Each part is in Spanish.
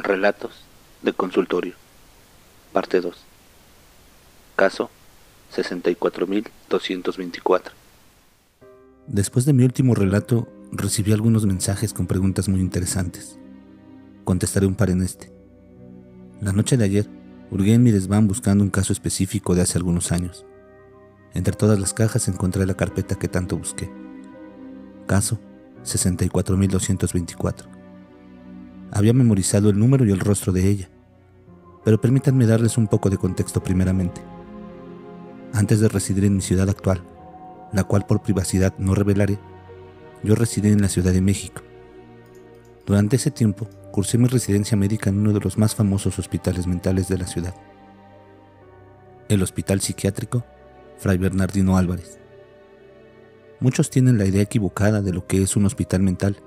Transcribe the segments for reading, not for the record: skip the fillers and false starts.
Relatos de consultorio, parte 2. Caso 64224. Después de mi último relato, recibí algunos mensajes con preguntas muy interesantes. Contestaré un par en este. La noche de ayer, hurgué en mi desván buscando un caso específico de hace algunos años. Entre todas las cajas encontré la carpeta que tanto busqué. Caso 64224. Había memorizado el número y el rostro de ella, pero permítanme darles un poco de contexto primeramente. Antes de residir en mi ciudad actual, la cual por privacidad no revelaré, yo residí en la Ciudad de México. Durante ese tiempo, cursé mi residencia médica en uno de los más famosos hospitales mentales de la ciudad, el Hospital Psiquiátrico Fray Bernardino Álvarez. Muchos tienen la idea equivocada de lo que es un hospital mental,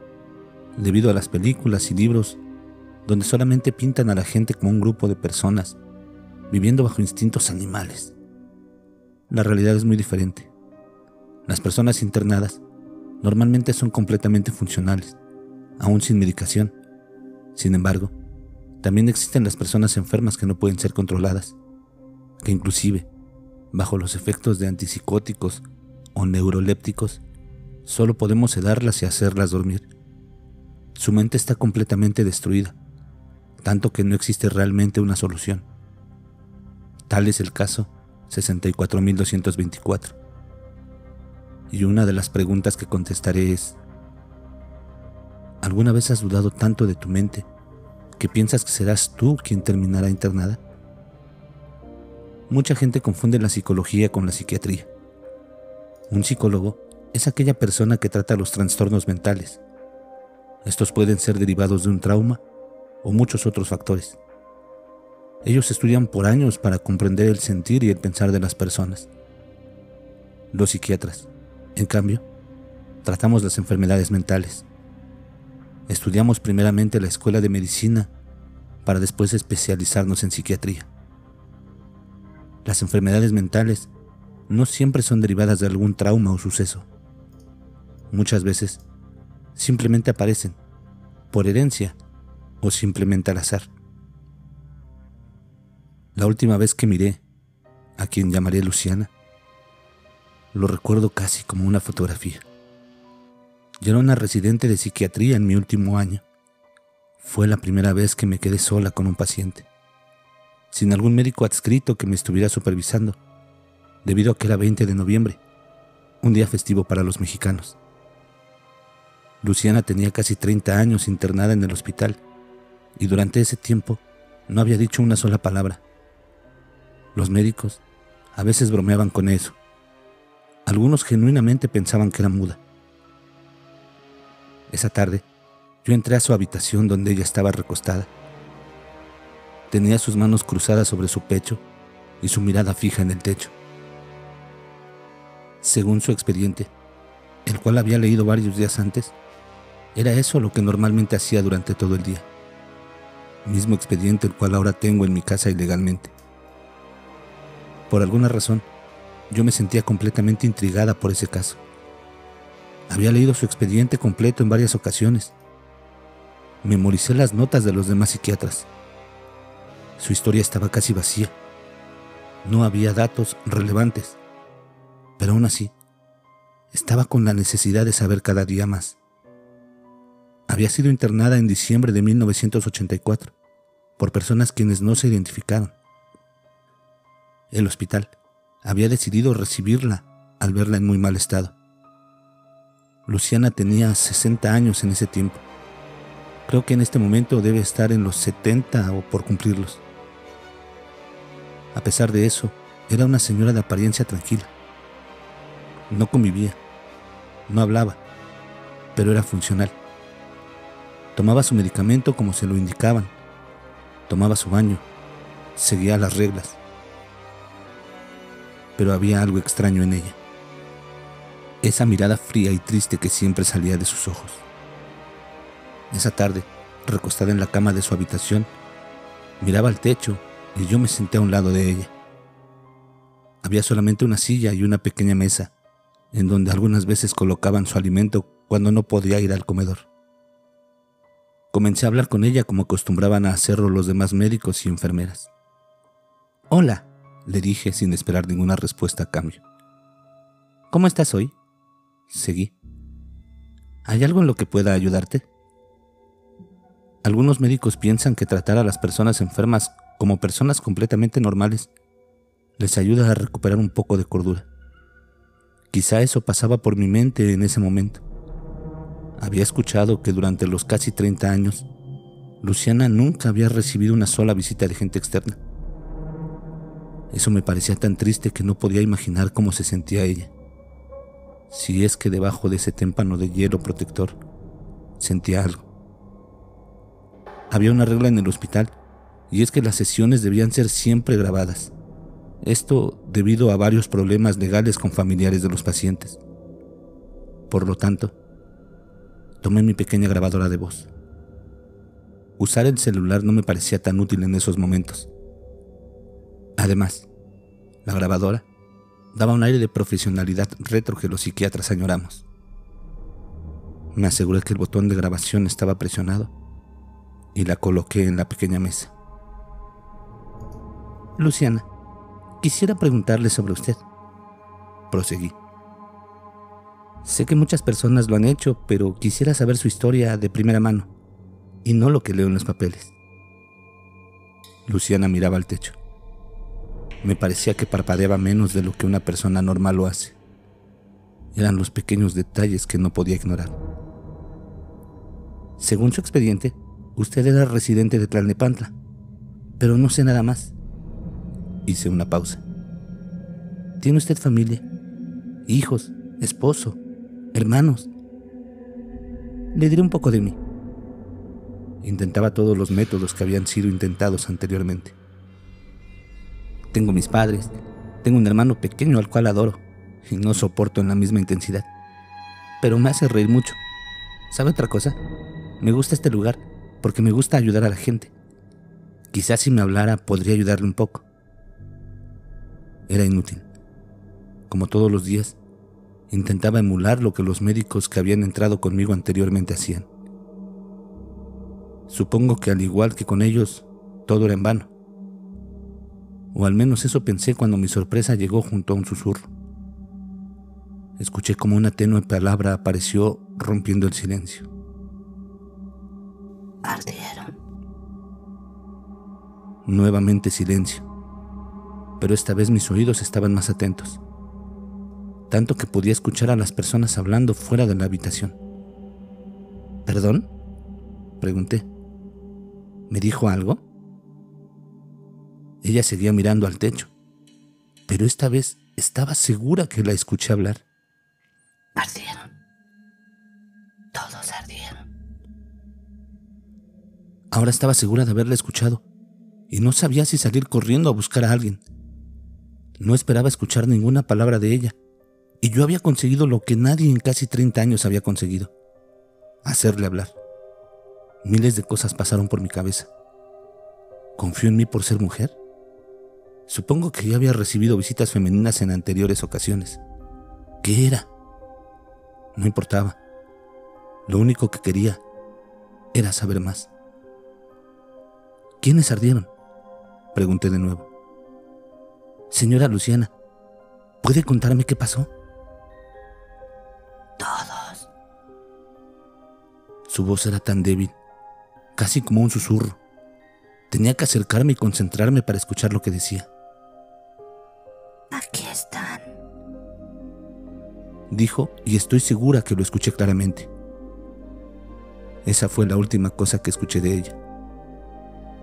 debido a las películas y libros donde solamente pintan a la gente como un grupo de personas viviendo bajo instintos animales. La realidad es muy diferente. Las personas internadas normalmente son completamente funcionales, aún sin medicación. Sin embargo, también existen las personas enfermas que no pueden ser controladas, que inclusive, bajo los efectos de antipsicóticos o neurolépticos, solo podemos sedarlas y hacerlas dormir. Su mente está completamente destruida, tanto que no existe realmente una solución. Tal es el caso 64224. Y una de las preguntas que contestaré es: ¿alguna vez has dudado tanto de tu mente que piensas que serás tú quien terminará internada? Mucha gente confunde la psicología con la psiquiatría. Un psicólogo es aquella persona que trata los trastornos mentales. Estos pueden ser derivados de un trauma o muchos otros factores. Ellos estudian por años para comprender el sentir y el pensar de las personas. Los psiquiatras, en cambio, tratamos las enfermedades mentales. Estudiamos primeramente la escuela de medicina para después especializarnos en psiquiatría. Las enfermedades mentales no siempre son derivadas de algún trauma o suceso. Muchas veces simplemente aparecen por herencia o simplemente al azar. La última vez que miré a quien llamaré Luciana, lo recuerdo casi como una fotografía. Yo era una residente de psiquiatría en mi último año. Fue la primera vez que me quedé sola con un paciente, sin algún médico adscrito que me estuviera supervisando, debido a que era 20 de noviembre, un día festivo para los mexicanos. Luciana tenía casi 30 años internada en el hospital y durante ese tiempo no había dicho una sola palabra. Los médicos a veces bromeaban con eso. Algunos genuinamente pensaban que era muda. Esa tarde, yo entré a su habitación donde ella estaba recostada. Tenía sus manos cruzadas sobre su pecho y su mirada fija en el techo. Según su expediente, el cual había leído varios días antes, era eso lo que normalmente hacía durante todo el día. Mismo expediente el cual ahora tengo en mi casa ilegalmente. Por alguna razón, yo me sentía completamente intrigada por ese caso. Había leído su expediente completo en varias ocasiones. Memoricé las notas de los demás psiquiatras. Su historia estaba casi vacía. No había datos relevantes, pero aún así, estaba con la necesidad de saber cada día más. Había sido internada en diciembre de 1984 por personas quienes no se identificaron. El hospital había decidido recibirla al verla en muy mal estado. Luciana tenía 60 años en ese tiempo. Creo que en este momento debe estar en los 70 o por cumplirlos. A pesar de eso, era una señora de apariencia tranquila. No convivía, no hablaba, pero era funcional. Tomaba su medicamento como se lo indicaban, tomaba su baño, seguía las reglas. Pero había algo extraño en ella. Esa mirada fría y triste que siempre salía de sus ojos. Esa tarde, recostada en la cama de su habitación, miraba al techo y yo me senté a un lado de ella. Había solamente una silla y una pequeña mesa, en donde algunas veces colocaban su alimento cuando no podía ir al comedor. Comencé a hablar con ella como acostumbraban a hacerlo los demás médicos y enfermeras. «Hola», le dije sin esperar ninguna respuesta a cambio. «¿Cómo estás hoy?». Seguí. «¿Hay algo en lo que pueda ayudarte?». Algunos médicos piensan que tratar a las personas enfermas como personas completamente normales les ayuda a recuperar un poco de cordura. Quizá eso pasaba por mi mente en ese momento. Había escuchado que durante los casi 30 años, Luciana nunca había recibido una sola visita de gente externa. Eso me parecía tan triste que no podía imaginar cómo se sentía ella. Si es que debajo de ese témpano de hielo protector sentía algo. Había una regla en el hospital, y es que las sesiones debían ser siempre grabadas. Esto debido a varios problemas legales con familiares de los pacientes. Por lo tanto, tomé mi pequeña grabadora de voz. Usar el celular no me parecía tan útil en esos momentos. Además, la grabadora daba un aire de profesionalidad retro que los psiquiatras añoramos. Me aseguré que el botón de grabación estaba presionado y la coloqué en la pequeña mesa. «Luciana, quisiera preguntarle sobre usted», proseguí. «Sé que muchas personas lo han hecho, pero quisiera saber su historia de primera mano, y no lo que leo en los papeles». Luciana miraba al techo. Me parecía que parpadeaba menos de lo que una persona normal lo hace. Eran los pequeños detalles que no podía ignorar. «Según su expediente, usted era residente de Tlalnepantla, pero no sé nada más». Hice una pausa. «¿Tiene usted familia? Hijos, esposo, hermanos?» Le diré un poco de mí. Intentaba todos los métodos que habían sido intentados anteriormente. Tengo mis padres, tengo un hermano pequeño al cual adoro y no soporto en la misma intensidad. Pero me hace reír mucho. ¿Sabe otra cosa? Me gusta este lugar porque me gusta ayudar a la gente. Quizás si me hablara podría ayudarle un poco. Era inútil. Como todos los días, intentaba emular lo que los médicos que habían entrado conmigo anteriormente hacían. Supongo que al igual que con ellos, todo era en vano. O al menos eso pensé cuando mi sorpresa llegó junto a un susurro. Escuché como una tenue palabra apareció rompiendo el silencio. «Ardieron». Nuevamente silencio, pero esta vez mis oídos estaban más atentos, tanto que podía escuchar a las personas hablando fuera de la habitación. «¿Perdón?», pregunté. ¿Me dijo algo? Ella seguía mirando al techo, pero esta vez estaba segura que la escuché hablar. «Ardieron. Todos ardieron». Ahora estaba segura de haberla escuchado y no sabía si salir corriendo a buscar a alguien. No esperaba escuchar ninguna palabra de ella, y yo había conseguido lo que nadie en casi 30 años había conseguido: hacerle hablar. Miles de cosas pasaron por mi cabeza. ¿Confió en mí por ser mujer? Supongo que ya había recibido visitas femeninas en anteriores ocasiones. ¿Qué era? No importaba. Lo único que quería era saber más. ¿Quiénes ardieron?, pregunté de nuevo. «Señora Luciana, ¿puede contarme qué pasó?». «Todos». Su voz era tan débil, casi como un susurro. Tenía que acercarme y concentrarme para escuchar lo que decía. «Aquí están», dijo, y estoy segura que lo escuché claramente. Esa fue la última cosa que escuché de ella.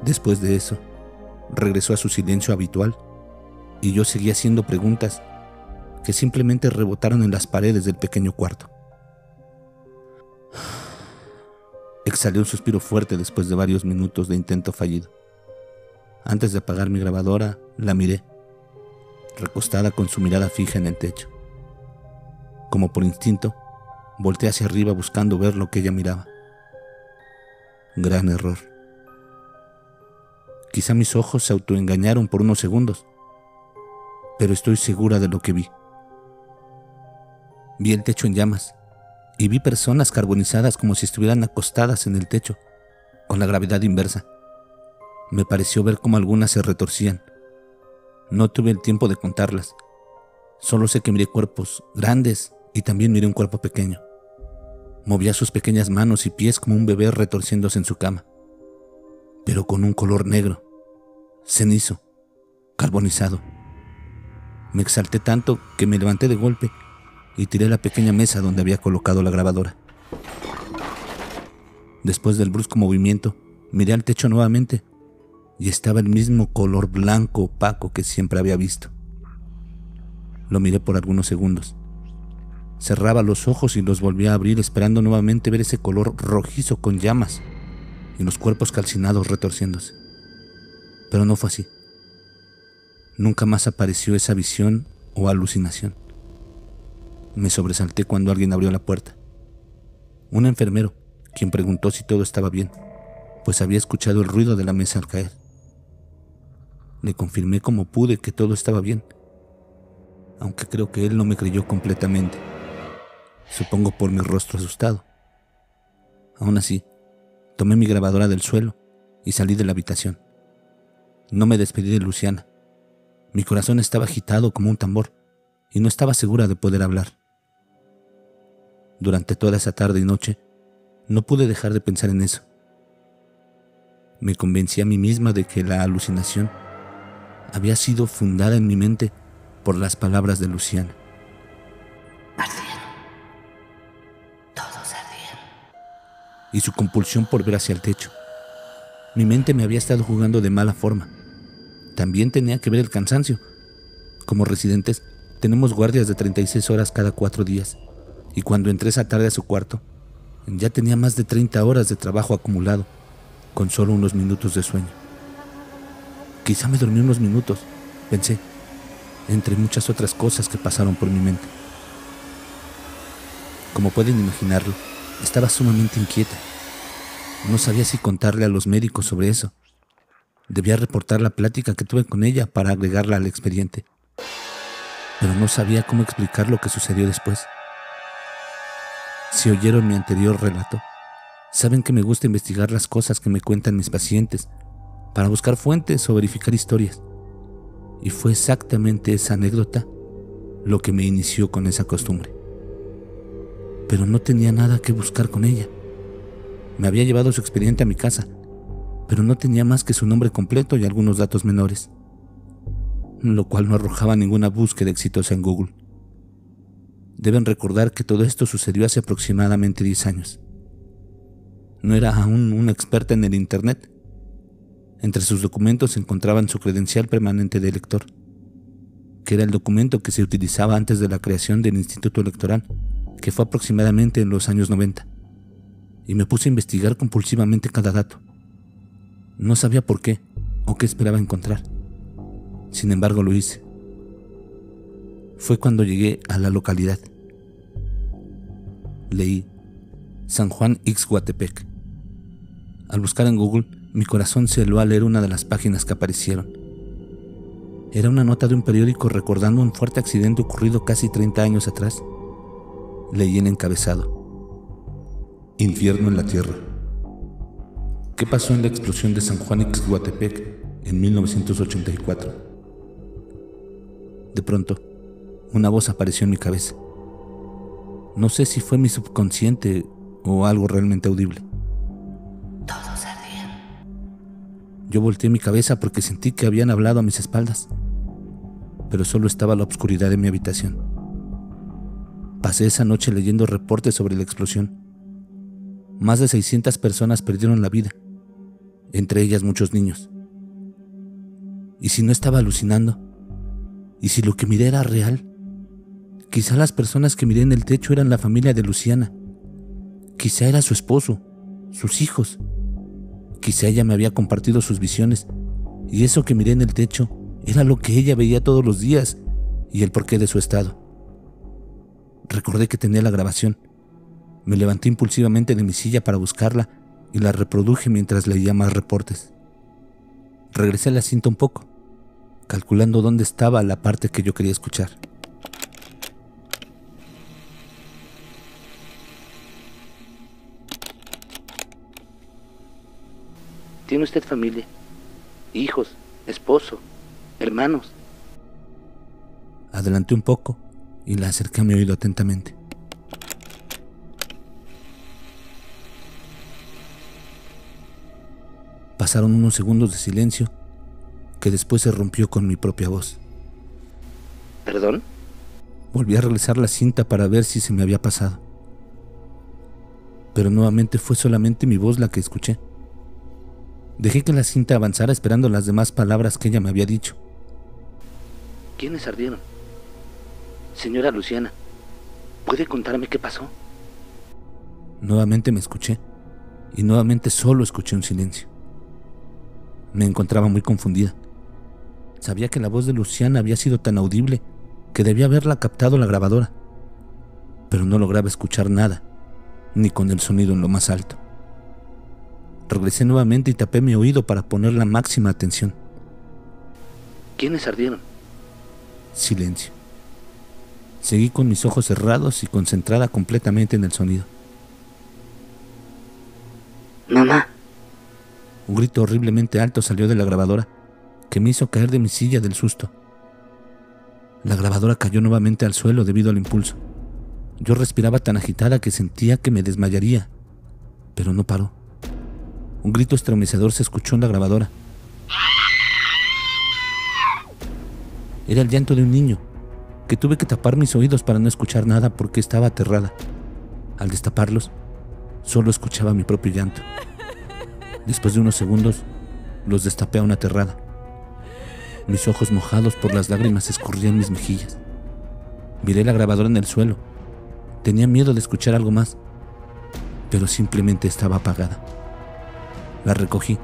Después de eso, regresó a su silencio habitual y yo seguía haciendo preguntas que simplemente rebotaron en las paredes del pequeño cuarto. Exhalé un suspiro fuerte después de varios minutos de intento fallido. Antes de apagar mi grabadora, la miré, recostada con su mirada fija en el techo. Como por instinto, volteé hacia arriba buscando ver lo que ella miraba. Gran error. Quizá mis ojos se autoengañaron por unos segundos, pero estoy segura de lo que vi. Vi el techo en llamas y vi personas carbonizadas como si estuvieran acostadas en el techo, con la gravedad inversa. Me pareció ver cómo algunas se retorcían. No tuve el tiempo de contarlas. Solo sé que miré cuerpos grandes y también miré un cuerpo pequeño. Movía sus pequeñas manos y pies como un bebé retorciéndose en su cama, pero con un color negro, cenizo, carbonizado. Me exalté tanto que me levanté de golpe y tiré la pequeña mesa donde había colocado la grabadora. Después del brusco movimiento, miré al techo nuevamente y estaba el mismo color blanco opaco que siempre había visto. Lo miré por algunos segundos. Cerraba los ojos y los volvía a abrir esperando nuevamente ver ese color rojizo con llamas y los cuerpos calcinados retorciéndose. Pero no fue así. Nunca más apareció esa visión o alucinación. Me sobresalté cuando alguien abrió la puerta. Un enfermero, quien preguntó si todo estaba bien, pues había escuchado el ruido de la mesa al caer. Le confirmé como pude que todo estaba bien, aunque creo que él no me creyó completamente. Supongo por mi rostro asustado. Aún así, tomé mi grabadora del suelo y salí de la habitación. No me despedí de Luciana. Mi corazón estaba agitado como un tambor y no estaba segura de poder hablar. Durante toda esa tarde y noche, no pude dejar de pensar en eso. Me convencí a mí misma de que la alucinación había sido fundada en mi mente por las palabras de Luciana. Ardieron. Todos ardieron. Y su compulsión por ver hacia el techo. Mi mente me había estado jugando de mala forma. También tenía que ver el cansancio. Como residentes, tenemos guardias de 36 horas cada 4 días, y cuando entré esa tarde a su cuarto, ya tenía más de 30 horas de trabajo acumulado, con solo unos minutos de sueño. Quizá me dormí unos minutos, pensé, entre muchas otras cosas que pasaron por mi mente. Como pueden imaginarlo, estaba sumamente inquieta. No sabía si contarle a los médicos sobre eso. Debía reportar la plática que tuve con ella para agregarla al expediente. Pero no sabía cómo explicar lo que sucedió después. Si oyeron mi anterior relato, saben que me gusta investigar las cosas que me cuentan mis pacientes para buscar fuentes o verificar historias. Y fue exactamente esa anécdota lo que me inició con esa costumbre. Pero no tenía nada que buscar con ella. Me había llevado su expediente a mi casa, pero no tenía más que su nombre completo y algunos datos menores, lo cual no arrojaba ninguna búsqueda exitosa en Google. Deben recordar que todo esto sucedió hace aproximadamente 10 años. No era aún una experta en el Internet. Entre sus documentos se encontraban su credencial permanente de elector, que era el documento que se utilizaba antes de la creación del Instituto Electoral, que fue aproximadamente en los años 90, y me puse a investigar compulsivamente cada dato. No sabía por qué o qué esperaba encontrar. Sin embargo, lo hice. Fue cuando llegué a la localidad. Leí San Juan Ixhuatepec. Al buscar en Google, mi corazón se heló al leer una de las páginas que aparecieron. Era una nota de un periódico recordando un fuerte accidente ocurrido casi 30 años atrás. Leí el encabezado: Infierno en la Tierra. ¿Qué pasó en la explosión de San Juan Ixhuatepec en 1984? De pronto, una voz apareció en mi cabeza. No sé si fue mi subconsciente o algo realmente audible. Todos ardieron. Yo volteé mi cabeza porque sentí que habían hablado a mis espaldas, pero solo estaba la oscuridad de mi habitación. Pasé esa noche leyendo reportes sobre la explosión. Más de 600 personas perdieron la vida, entre ellas muchos niños. ¿Y si no estaba alucinando? ¿Y si lo que miré era real? Quizá las personas que miré en el techo eran la familia de Luciana. Quizá era su esposo, sus hijos. Quizá ella me había compartido sus visiones, y eso que miré en el techo era lo que ella veía todos los días y el porqué de su estado. Recordé que tenía la grabación. Me levanté impulsivamente de mi silla para buscarla y la reproduje mientras leía más reportes. Regresé a la cinta un poco, calculando dónde estaba la parte que yo quería escuchar. ¿Tiene usted familia? ¿Hijos? ¿Esposo? ¿Hermanos? Adelanté un poco y la acerqué a mi oído atentamente. Pasaron unos segundos de silencio que después se rompió con mi propia voz. ¿Perdón? Volví a regresar la cinta para ver si se me había pasado. Pero nuevamente fue solamente mi voz la que escuché. Dejé que la cinta avanzara esperando las demás palabras que ella me había dicho. ¿Quiénes ardieron? Señora Luciana, ¿puede contarme qué pasó? Nuevamente me escuché y nuevamente solo escuché un silencio. Me encontraba muy confundida. Sabía que la voz de Luciana había sido tan audible que debía haberla captado la grabadora, pero no lograba escuchar nada, ni con el sonido en lo más alto. Regresé nuevamente y tapé mi oído para poner la máxima atención. ¿Quiénes ardieron? Silencio. Seguí con mis ojos cerrados y concentrada completamente en el sonido. Mamá. Un grito horriblemente alto salió de la grabadora, que me hizo caer de mi silla del susto. La grabadora cayó nuevamente al suelo debido al impulso. Yo respiraba tan agitada que sentía que me desmayaría, pero no paró. Un grito estremecedor se escuchó en la grabadora. Era el llanto de un niño, que tuve que tapar mis oídos para no escuchar nada porque estaba aterrada. Al destaparlos, solo escuchaba mi propio llanto. Después de unos segundos, los destapé aún aterrada. Mis ojos mojados por las lágrimas escurrían mis mejillas. Miré la grabadora en el suelo. Tenía miedo de escuchar algo más, pero simplemente estaba apagada. La recogí,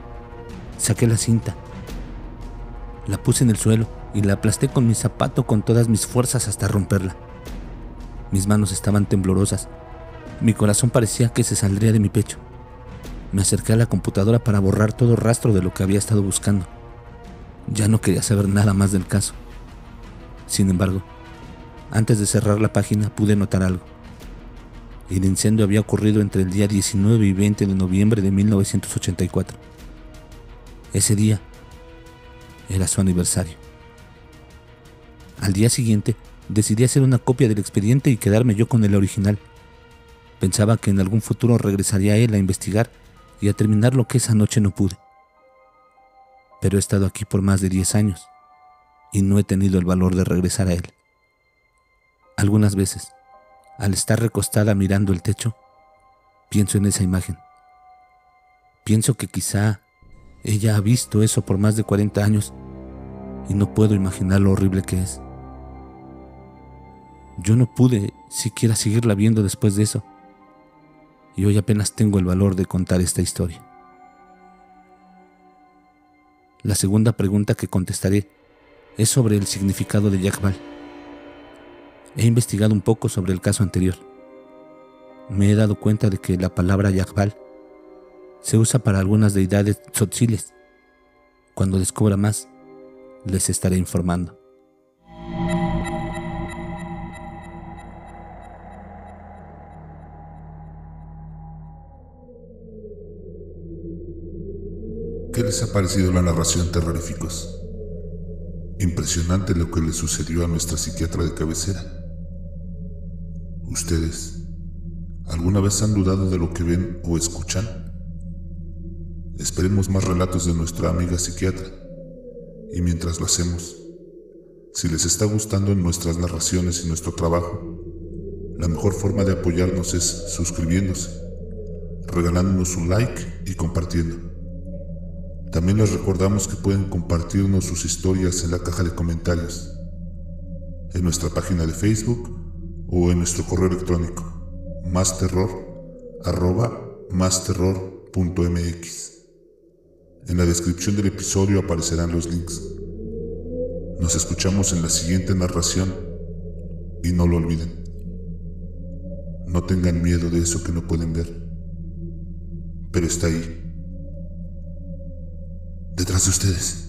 saqué la cinta, la puse en el suelo y la aplasté con mi zapato con todas mis fuerzas hasta romperla. Mis manos estaban temblorosas. Mi corazón parecía que se saldría de mi pecho. Me acerqué a la computadora para borrar todo rastro de lo que había estado buscando. Ya no quería saber nada más del caso. Sin embargo, antes de cerrar la página pude notar algo. El incendio había ocurrido entre el día 19 y 20 de noviembre de 1984. Ese día era su aniversario. Al día siguiente, decidí hacer una copia del expediente y quedarme yo con el original. Pensaba que en algún futuro regresaría a él a investigar y a terminar lo que esa noche no pude. Pero he estado aquí por más de 10 años y no he tenido el valor de regresar a él. Algunas veces, al estar recostada mirando el techo, pienso en esa imagen. Pienso que quizá ella ha visto eso por más de 40 años y no puedo imaginar lo horrible que es. Yo no pude siquiera seguirla viendo después de eso, y hoy apenas tengo el valor de contar esta historia. La segunda pregunta que contestaré es sobre el significado de Yakbal. He investigado un poco sobre el caso anterior. Me he dado cuenta de que la palabra Yakbal se usa para algunas deidades tzotziles. Cuando descubra más, les estaré informando. ¿Qué les ha parecido la narración, terroríficos? Impresionante lo que le sucedió a nuestra psiquiatra de cabecera. ¿Ustedes alguna vez han dudado de lo que ven o escuchan? Esperemos más relatos de nuestra amiga psiquiatra. Y mientras lo hacemos, si les está gustando nuestras narraciones y nuestro trabajo, la mejor forma de apoyarnos es suscribiéndose, regalándonos un like y compartiendo. También les recordamos que pueden compartirnos sus historias en la caja de comentarios, en nuestra página de Facebook o en nuestro correo electrónico masterror@masterror.mx. En la descripción del episodio aparecerán los links. Nos escuchamos en la siguiente narración y no lo olviden. No tengan miedo de eso que no pueden ver, pero está ahí, detrás de ustedes.